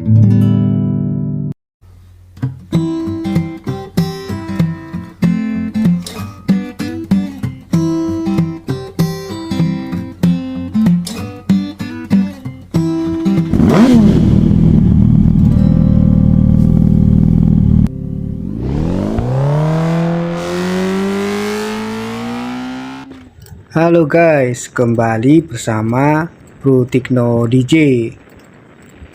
Halo guys, kembali bersama Bro Tikno DJ.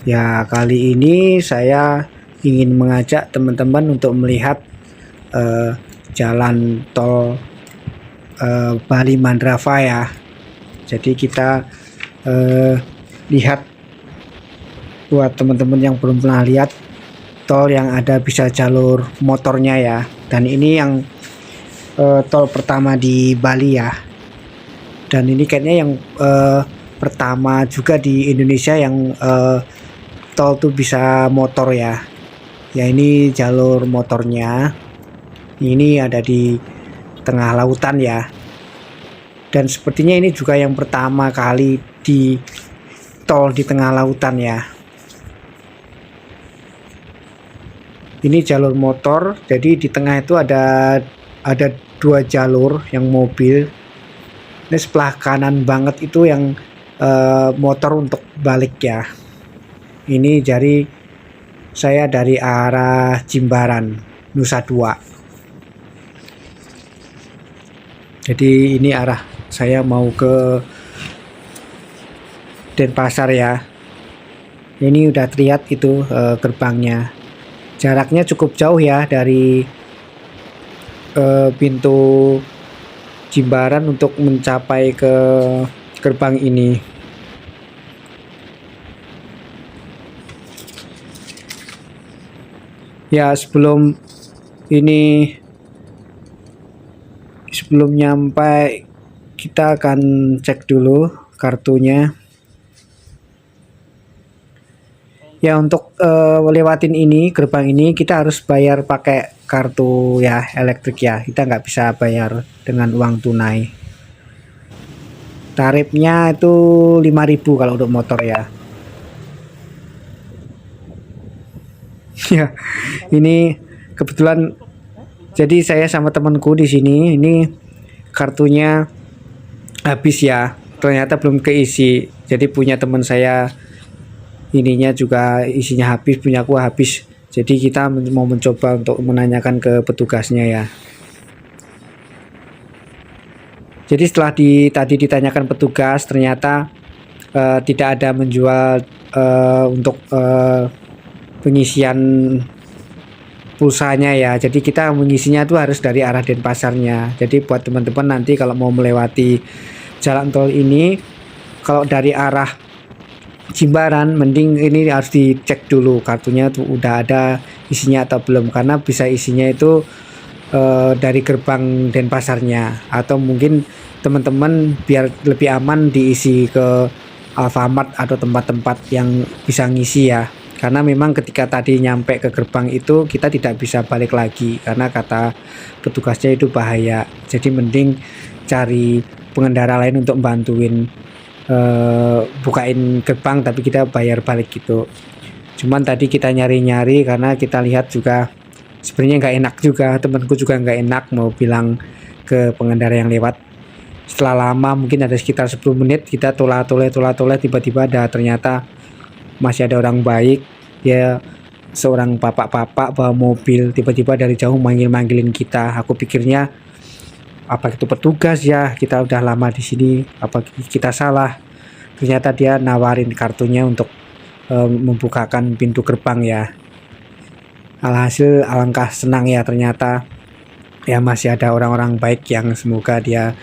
Ya, kali ini saya ingin mengajak teman-teman untuk melihat jalan tol Bali Mandrava ya. Jadi kita lihat buat teman-teman yang belum pernah lihat tol yang ada bisa jalur motornya ya. Dan ini yang tol pertama di Bali ya. Dan ini kayaknya yang pertama juga di Indonesia yang tol tuh bisa motor ya. Ya, ini jalur motornya. Ini ada di tengah lautan ya. Dan sepertinya ini juga yang pertama kali di tol di tengah lautan ya. Ini jalur motor. Jadi di tengah itu ada dua jalur yang mobil. Ini sebelah kanan banget itu yang motor untuk balik ya. Ini dari saya dari arah Jimbaran, Nusa Dua. Jadi ini arah saya mau ke Denpasar ya. Ini udah terlihat itu gerbangnya. Jaraknya cukup jauh ya dari pintu Jimbaran untuk mencapai ke gerbang ini. Ya, sebelum nyampe kita akan cek dulu kartunya. Ya, untuk lewatin ini gerbang ini kita harus bayar pakai kartu ya elektrik ya. Kita nggak bisa bayar dengan uang tunai. Tarifnya itu 5.000 kalau untuk motor ya. Ya, ini kebetulan jadi saya sama temanku di sini ini kartunya habis ya. Ternyata belum keisi. Jadi punya teman saya ininya juga isinya habis, punya aku habis. Jadi kita mau mencoba untuk menanyakan ke petugasnya ya. Jadi setelah tadi ditanyakan petugas, ternyata tidak ada menjual untuk pengisian pulsanya ya. Jadi kita mengisinya itu harus dari arah Denpasarnya. Jadi buat teman-teman nanti kalau mau melewati jalan tol ini, kalau dari arah Jimbaran mending ini harus dicek dulu kartunya tuh udah ada isinya atau belum, karena bisa isinya itu dari gerbang Denpasarnya, atau mungkin teman-teman biar lebih aman diisi ke Alfamart atau tempat-tempat yang bisa ngisi ya, karena memang ketika tadi nyampe ke gerbang itu kita tidak bisa balik lagi karena kata petugasnya itu bahaya. Jadi mending cari pengendara lain untuk bantuin bukain gerbang, tapi kita bayar balik gitu. Cuman tadi kita nyari-nyari karena kita lihat juga sebenarnya nggak enak juga, temanku juga nggak enak mau bilang ke pengendara yang lewat. Setelah lama mungkin ada sekitar 10 menit kita tolak-tolak tiba-tiba ternyata masih ada orang baik, dia seorang bapak-bapak bawa mobil, tiba-tiba dari jauh manggil-manggilin kita. Aku pikirnya apa itu petugas ya, kita udah lama di sini, apa kita salah. Ternyata dia nawarin kartunya untuk membukakan pintu gerbang ya. Alhasil alangkah senang ya, ternyata ya masih ada orang-orang baik yang semoga dia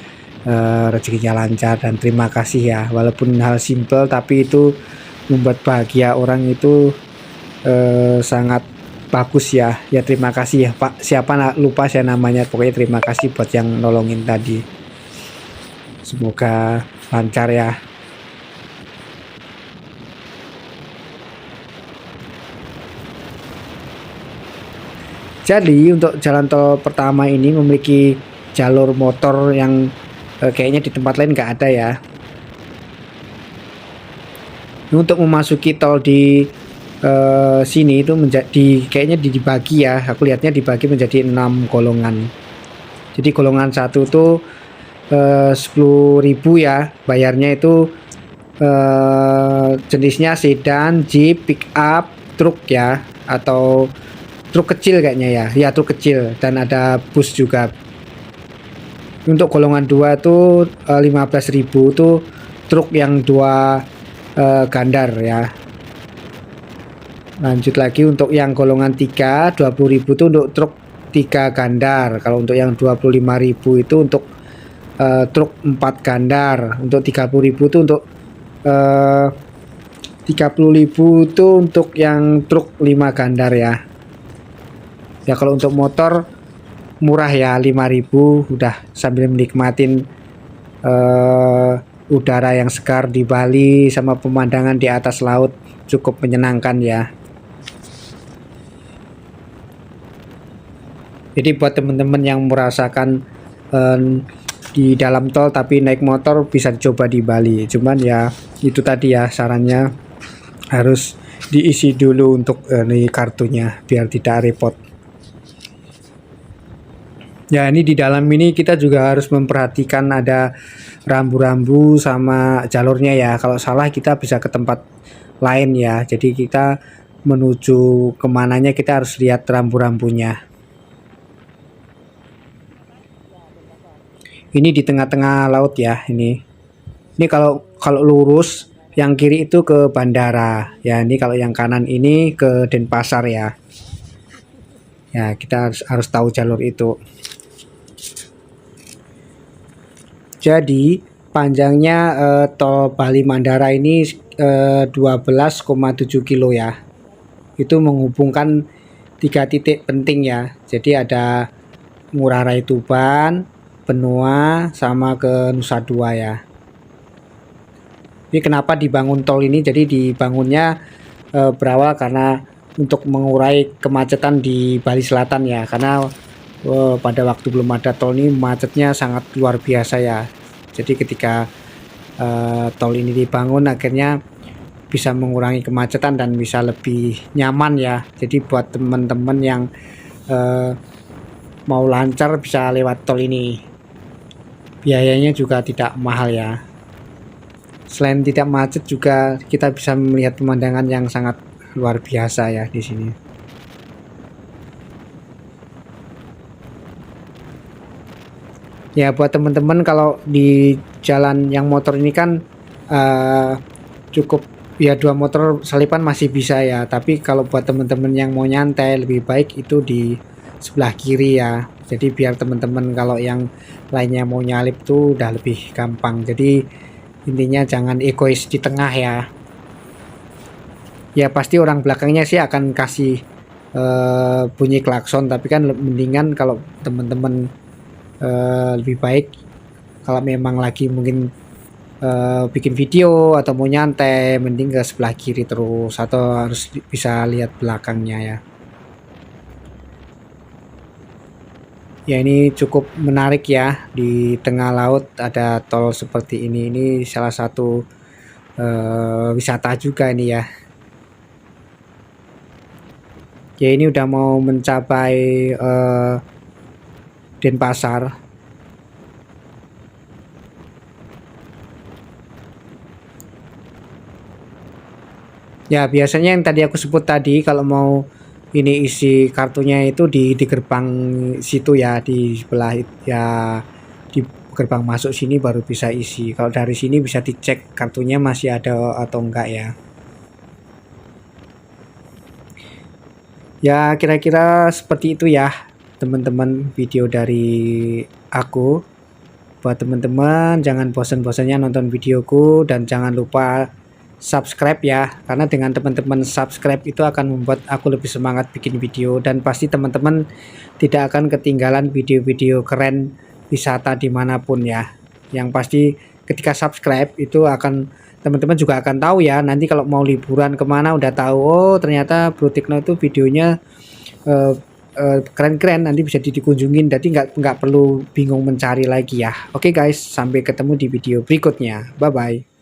rezekinya lancar, dan terima kasih ya, walaupun hal simple tapi itu membuat bahagia orang itu sangat bagus ya. Ya terima kasih ya Pak, siapa lupa saya namanya, pokoknya terima kasih buat yang nolongin tadi, semoga lancar ya. Jadi untuk jalan tol pertama ini memiliki jalur motor yang kayaknya di tempat lain nggak ada ya. Untuk memasuki tol di sini itu menjadi kayaknya dibagi ya, aku lihatnya dibagi menjadi 6 golongan. Jadi golongan 1 tuh 10.000 ya bayarnya, itu jenisnya sedan, jeep, pick up, truk ya, atau truk kecil kayaknya ya, truk kecil, dan ada bus juga. Untuk golongan 2 tuh 15.000 tuh truk yang 2 gandar ya. Lanjut lagi untuk yang golongan 3 20.000 tuh untuk truk 3 gandar. Kalau untuk yang 25.000 itu untuk truk 4 gandar. Untuk 30.000 itu untuk 30.000 itu untuk yang truk 5 gandar ya. Ya kalau untuk motor murah ya, 5.000 udah sambil menikmatin udara yang segar di Bali sama pemandangan di atas laut, cukup menyenangkan ya. Jadi buat teman-teman yang merasakan di dalam tol tapi naik motor, bisa dicoba di Bali. Cuman ya itu tadi ya, sarannya harus diisi dulu untuk nih kartunya biar tidak repot. Ya ini di dalam ini kita juga harus memperhatikan ada rambu-rambu sama jalurnya ya. Kalau salah kita bisa ke tempat lain ya. Jadi kita menuju kemananya kita harus lihat rambu-rambunya. Ini di tengah-tengah laut ya ini. Ini kalau lurus yang kiri itu ke bandara. Ya ini kalau yang kanan ini ke Denpasar ya. Ya kita harus tahu jalur itu. Jadi panjangnya tol Bali Mandara ini 12,7 kilo ya. Itu menghubungkan 3 titik penting ya. Jadi ada Ngurah Rai Tuban, Benoa, sama ke Nusa Dua ya. Ini kenapa dibangun tol ini? Jadi dibangunnya berawal karena untuk mengurai kemacetan di Bali Selatan ya. Karena pada waktu belum ada tol ini macetnya sangat luar biasa ya. Jadi ketika tol ini dibangun akhirnya bisa mengurangi kemacetan dan bisa lebih nyaman ya. Jadi buat teman-teman yang mau lancar bisa lewat tol ini. Biayanya juga tidak mahal ya. Selain tidak macet juga kita bisa melihat pemandangan yang sangat luar biasa ya di sini. Ya buat teman-teman kalau di jalan yang motor ini kan cukup ya, 2 motor selipan masih bisa ya. Tapi kalau buat teman-teman yang mau nyantai lebih baik itu di sebelah kiri ya. Jadi biar teman-teman kalau yang lainnya mau nyalip tuh udah lebih gampang. Jadi intinya jangan egois di tengah ya. Ya pasti orang belakangnya sih akan kasih bunyi klakson, tapi kan mendingan kalau teman-teman lebih baik kalau memang lagi mungkin bikin video atau mau nyantai, mending ke sebelah kiri terus, atau harus bisa lihat belakangnya ya. Ya ini cukup menarik ya, di tengah laut ada tol seperti ini. Ini salah satu wisata juga ini ya. Ya ini udah mau mencapai Denpasar. Ya biasanya yang tadi aku sebut tadi, kalau mau ini isi kartunya itu di gerbang situ ya, di sebelah ya, di gerbang masuk sini baru bisa isi. Kalau dari sini bisa dicek kartunya masih ada atau enggak ya. Ya kira-kira seperti itu ya teman-teman video dari aku. Buat teman-teman jangan bosan-bosannya nonton videoku, dan jangan lupa subscribe ya, karena dengan teman-teman subscribe itu akan membuat aku lebih semangat bikin video, dan pasti teman-teman tidak akan ketinggalan video-video keren wisata dimanapun ya. Yang pasti ketika subscribe itu akan teman-teman juga akan tahu ya, nanti kalau mau liburan kemana udah tahu, oh ternyata Bro Tekno itu videonya keren-keren, nanti bisa dikunjungin, jadi nggak perlu bingung mencari lagi ya. Oke guys, sampai ketemu di video berikutnya, bye bye.